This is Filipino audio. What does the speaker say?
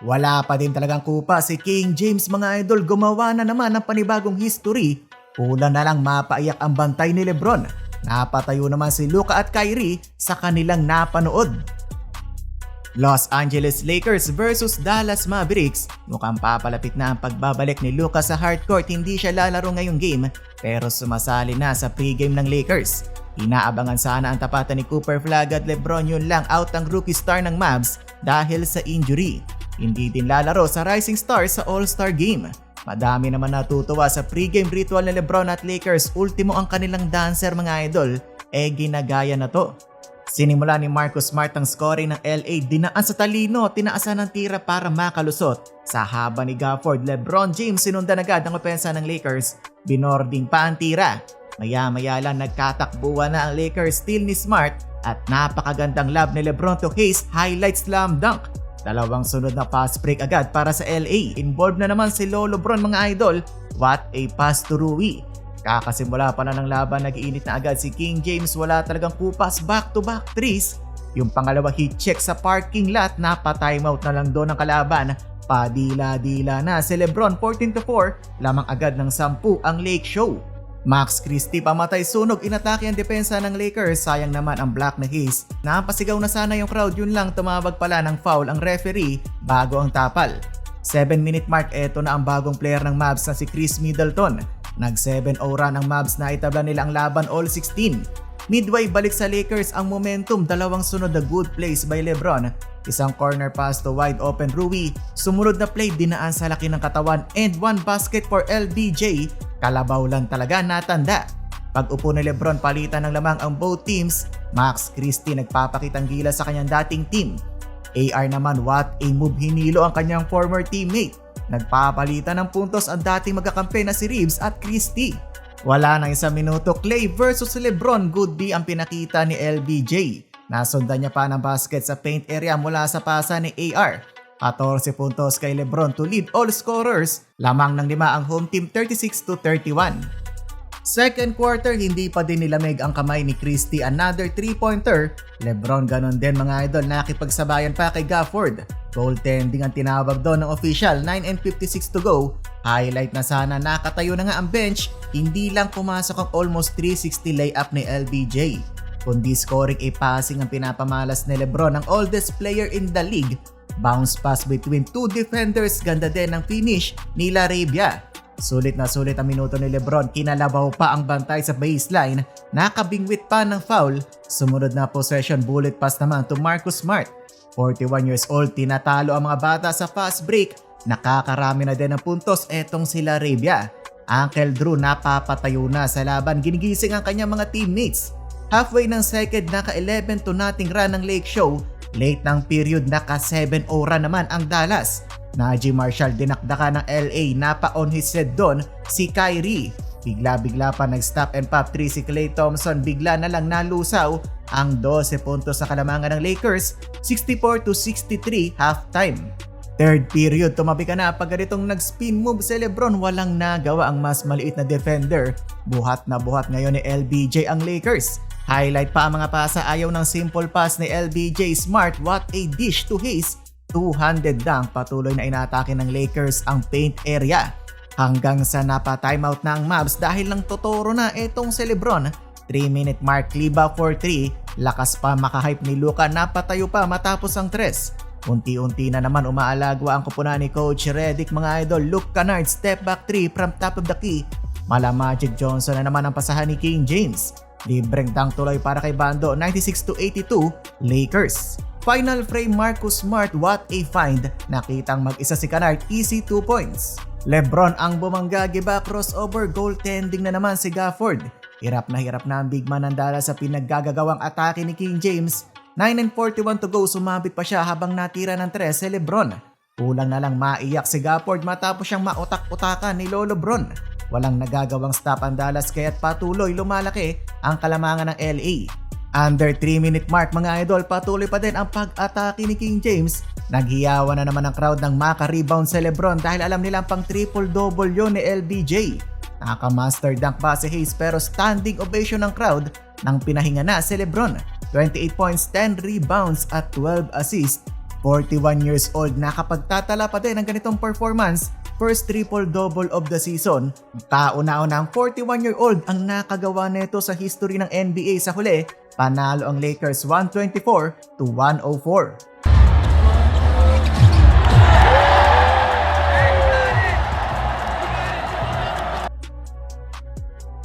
Wala pa din talagang kupa si King James mga idol, gumawa na naman ng panibagong history. Kulang na lang mapaiyak ang bantay ni Lebron. Napatayo naman si Luka at Kyrie sa kanilang napanood. Los Angeles Lakers versus Dallas Mavericks. Mukhang papalapit na ang pagbabalik ni Luka sa hardcourt. Hindi siya lalaro ngayong game pero sumasali na sa pregame ng Lakers. Inaabangan sana ang tapatan ni Cooper Flagg at Lebron, yun lang out ang rookie star ng Mavs dahil sa injury. Hindi din lalaro sa Rising Stars sa All-Star Game. Madami naman natutuwa sa pregame ritual ni Lebron at Lakers. Ultimo ang kanilang dancer mga idol, ginagaya na to. Sinimula ni Marcus Smart ang scoring ng LA, dinaan sa talino, tinaasan ng tira para makalusot. Sa haba ni Gafford, Lebron James sinundan agad ang opensa ng Lakers, binording pa ang tira. Maya-maya lang nagkatakbuhan na ang Lakers, steal ni Smart at napakagandang lob ni Lebron to Hayes, highlight slam dunk. Dalawang sunod na pass break agad para sa LA. Involved na naman si Lolo Bron mga idol. What a pass to Rui. Kakasimula pa na ng laban, nag-iinit na agad si King James. Wala talagang kupas, back-to-back threes. Yung pangalawa heat check sa parking lot, napa-timeout na lang doon ang kalaban. Padila-dila na si Lebron, 14-4. Lamang agad ng 10 ang Lake Show. Max Christie pamatay sunog, inatake ang depensa ng Lakers. Sayang naman ang block na Hayes. Napasigaw na sana yung crowd, yun lang tumawag pala ng foul ang referee bago ang tapal. 7-minute mark, eto na ang bagong player ng Mavs na si Chris Middleton. Nag 7-0 run ang Mavs na itabla nila ang laban all 16. Midway balik sa Lakers ang momentum, dalawang sunod na good plays by Lebron. Isang corner pass to wide open Rui. Sumunod na play dinaan sa laki ng katawan and one basket for LBJ. Kalabaw lang talaga natanda. Pag upo ni Lebron, palitan ng lamang ang both teams. Max Christie nagpapakitang gila sa kanyang dating team. AR naman, what a move, hinilo ang kanyang former teammate. Nagpapalitan ng puntos ang dating magkakampi na si Reeves at Christie. Wala nang 1 minuto, Clay versus Lebron, good D ang pinakita ni LBJ. Nasundan niya pa ng basket sa paint area mula sa pasa ni AR. 14 puntos kay Lebron to lead all scorers. Lamang ng 5 ang home team, 36-31. Second quarter, hindi pa din nilamig ang kamay ni Christie. Another 3-pointer. Lebron ganon din mga idol, nakipagsabayan pa kay Gafford. Goaltending ang tinawag doon ng official, 9:56 to go. Highlight na sana, nakatayo na nga ang bench. Hindi lang pumasok ang almost 360 layup ni LBJ, kundi scoring a passing ang pinapamalas ni Lebron, ang oldest player in the league. Bounce pass between two defenders, ganda din ang finish ni Larabia. Sulit na sulit ang minuto ni Lebron, kinalabaw pa ang bantay sa baseline, nakabingwit pa ng foul. Sumunod na possession, bullet pass naman to Marcus Smart. 41 years old, tinatalo ang mga bata sa fast break. Nakakarami na din ng puntos etong si Larabia. Uncle Drew napapatayo na sa laban, ginigising ang kanyang mga teammates. Halfway ng second, naka 11-0 run ng Lake Show. Late ng period, naka 7-0 run naman ang Dallas. Najee Marshall dinakdaka ng LA, napa on his head doon si Kyrie. Bigla-bigla pa nag-stop and pop 3 si Klay Thompson, bigla na lang nalusaw ang 12 puntos sa kalamangan ng Lakers, 64-63 halftime. Third period, tumabi ka na pag ganitong nag-spin move si Lebron, walang nagawa ang mas maliit na defender. Buhat na buhat ngayon ni LBJ ang Lakers. Highlight pa ang mga pasa, ayaw ng simple pass ni LBJ. Smart, what a dish to Hayes. 200 dunk, patuloy na inatake ng Lakers ang paint area. Hanggang sa napa-timeout na ang Mavs dahil lang totoro na etong si Lebron. 3-minute mark, Kliba for 3. Lakas pa makahype ni Luka, napatayo pa matapos ang 3. Unti-unti na naman umaalagwa ang kupunan ni Coach Redick mga idol. Luke Kennard, step back 3 from top of the key. Mala Magic Johnson na naman ang pasahan ni King James. Libreng dunk tuloy para kay Bando, 96-82 Lakers. Final frame, Marcus Smart, what a find. Nakitang mag-isa si Kennard, easy 2 points. Lebron ang bumangga, giba crossover, goaltending na naman si Gafford. Hirap na ang big man ng Dallas sa pinaggagawang atake ni King James. 9:41 to go, sumabit pa siya habang natira ng 3 si Lebron. Kulang na lang maiyak si Gafford matapos siyang mautak-utakan ni Lolo Bron. Walang nagagawang stop ang Dallas kaya't patuloy lumalaki ang kalamangan ng LA. Under 3-minute mark mga idol, patuloy pa din ang pag-atake ni King James. Naghiyawan na naman ang crowd ng maka-rebound si Lebron dahil alam nilang pang triple-double yun ni LBJ. Nakaka-master dunk pa si Hayes pero standing ovation ng crowd nang pinahinga na si Lebron. 28 points, 10 rebounds at 12 assists. 41 years old nakapagtatala pa din ng ganitong performance, first triple-double of the season. Kauna-una ang 41-year-old ang nakagawa nito sa history ng NBA. Sa huli, panalo ang Lakers 124-104.